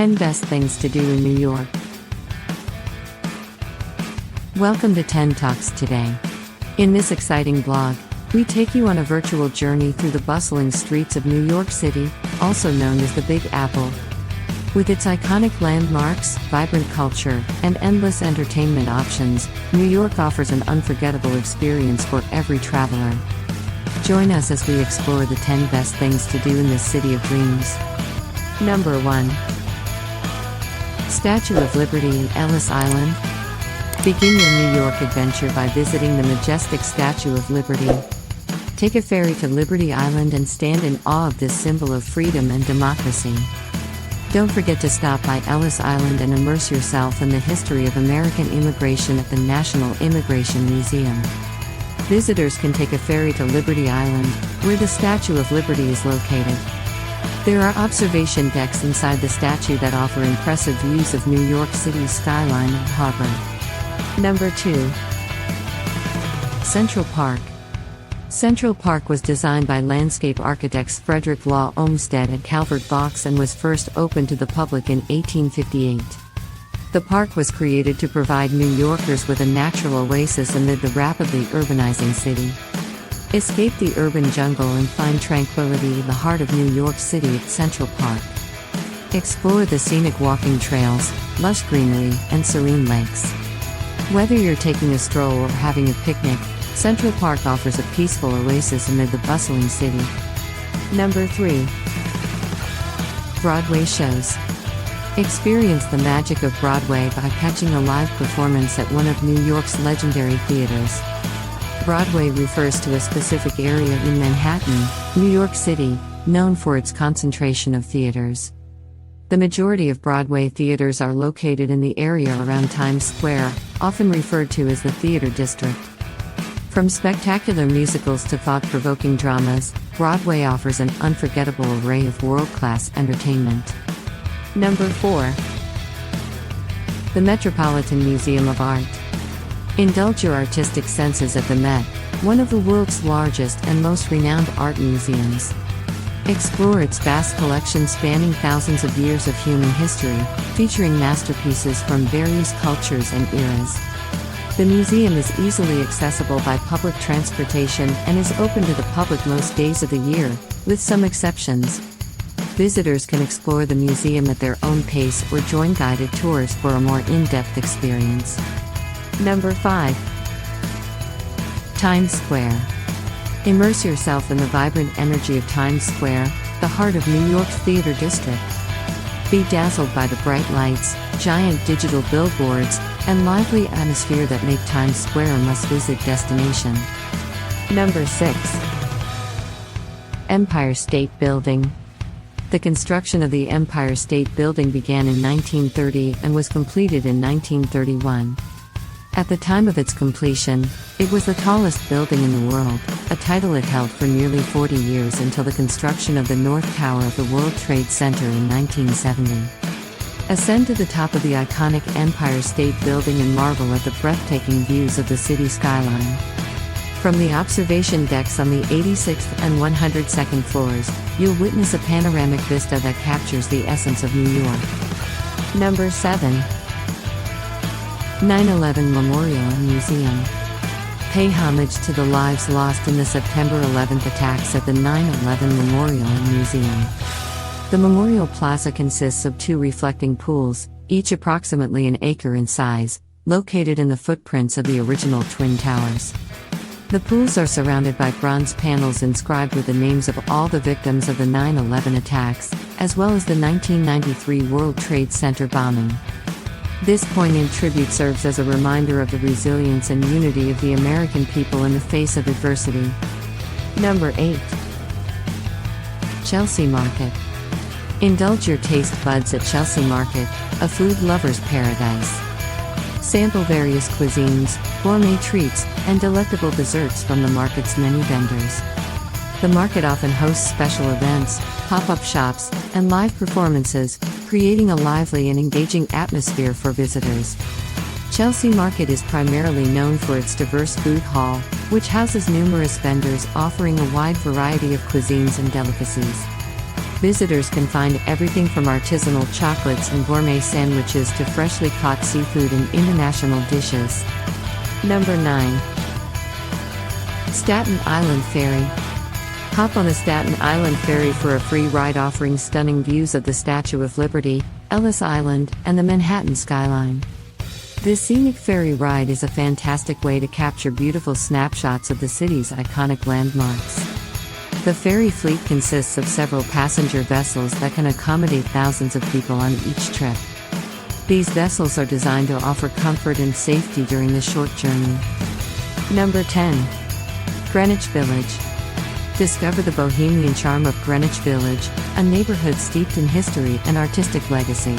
10 Best Things to Do in New York. Welcome to 10 Talks today. In this exciting blog, we take you on a virtual journey through the bustling streets of New York City, also known as the Big Apple. With its iconic landmarks, vibrant culture, and endless entertainment options, New York offers an unforgettable experience for every traveler. Join us as we explore the 10 best things to do in this city of dreams. Number 1. Statue of Liberty in Ellis Island. Begin your New York adventure by visiting the majestic Statue of Liberty. Take a ferry to Liberty Island and stand in awe of this symbol of freedom and democracy. Don't forget to stop by Ellis Island and immerse yourself in the history of American immigration at the National Immigration Museum. Visitors can take a ferry to Liberty Island, where the Statue of Liberty is located. There are observation decks inside the statue that offer impressive views of New York City's skyline and harbor. Number 2. Central Park. Central Park was designed by landscape architects Frederick Law Olmsted and Calvert Vaux and was first opened to the public in 1858. The park was created to provide New Yorkers with a natural oasis amid the rapidly urbanizing city. Escape the urban jungle and find tranquility in the heart of New York City at Central Park. Explore the scenic walking trails, lush greenery, and serene lakes. Whether you're taking a stroll or having a picnic, Central Park offers a peaceful oasis amid the bustling city. Number 3. Broadway shows. Experience the magic of Broadway by catching a live performance at one of New York's legendary theaters. Broadway refers to a specific area in Manhattan, New York City, known for its concentration of theaters. The majority of Broadway theaters are located in the area around Times Square, often referred to as the Theater District. From spectacular musicals to thought-provoking dramas, Broadway offers an unforgettable array of world-class entertainment. Number 4. The Metropolitan Museum of Art. Indulge your artistic senses at the Met, one of the world's largest and most renowned art museums. Explore its vast collection spanning thousands of years of human history, featuring masterpieces from various cultures and eras. The museum is easily accessible by public transportation and is open to the public most days of the year, with some exceptions. Visitors can explore the museum at their own pace or join guided tours for a more in-depth experience. Number 5. Times Square. Immerse yourself in the vibrant energy of Times Square, the heart of New York's Theater District. Be dazzled by the bright lights, giant digital billboards, and lively atmosphere that make Times Square a must-visit destination. Number 6. Empire State Building. The construction of the Empire State Building began in 1930 and was completed in 1931. At the time of its completion, it was the tallest building in the world, a title it held for nearly 40 years until the construction of the North Tower of the World Trade Center in 1970. Ascend to the top of the iconic Empire State Building and marvel at the breathtaking views of the city skyline. From the observation decks on the 86th and 102nd floors, you'll witness a panoramic vista that captures the essence of New York. Number 7. 9/11 Memorial and Museum. Pay homage to the lives lost in the September 11th attacks at the 9/11 Memorial and Museum. The Memorial Plaza consists of 2 reflecting pools, each approximately an acre in size, located in the footprints of the original Twin Towers. The pools are surrounded by bronze panels inscribed with the names of all the victims of the 9/11 attacks, as well as the 1993 World Trade Center bombing. This poignant tribute serves as a reminder of the resilience and unity of the American people in the face of adversity. Number 8. Chelsea Market. Indulge your taste buds at Chelsea Market, a food lover's paradise. Sample various cuisines, gourmet treats, and delectable desserts from the market's many vendors. The market often hosts special events, pop-up shops, and live performances, creating a lively and engaging atmosphere for visitors. Chelsea Market is primarily known for its diverse food hall, which houses numerous vendors offering a wide variety of cuisines and delicacies. Visitors can find everything from artisanal chocolates and gourmet sandwiches to freshly caught seafood and international dishes. Number 9. Staten Island Ferry. Hop on the Staten Island Ferry for a free ride offering stunning views of the Statue of Liberty, Ellis Island, and the Manhattan skyline. This scenic ferry ride is a fantastic way to capture beautiful snapshots of the city's iconic landmarks. The ferry fleet consists of several passenger vessels that can accommodate thousands of people on each trip. These vessels are designed to offer comfort and safety during the short journey. Number 10. Greenwich Village. Discover the bohemian charm of Greenwich Village, a neighborhood steeped in history and artistic legacy.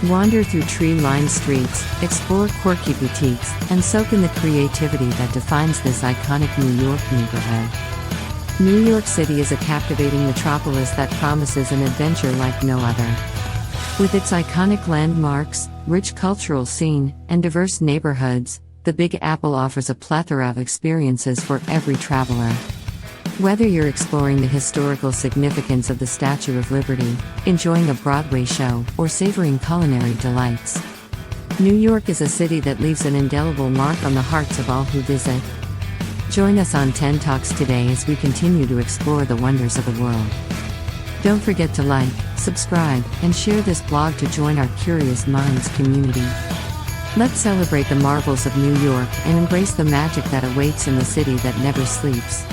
Wander through tree-lined streets, explore quirky boutiques, and soak in the creativity that defines this iconic New York neighborhood. New York City is a captivating metropolis that promises an adventure like no other. With its iconic landmarks, rich cultural scene, and diverse neighborhoods, the Big Apple offers a plethora of experiences for every traveler. Whether you're exploring the historical significance of the Statue of Liberty, enjoying a Broadway show, or savoring culinary delights, New York is a city that leaves an indelible mark on the hearts of all who visit. Join us on 10 Talks today as we continue to explore the wonders of the world. Don't forget to like, subscribe, and share this blog to join our Curious Minds community. Let's celebrate the marvels of New York and embrace the magic that awaits in the city that never sleeps.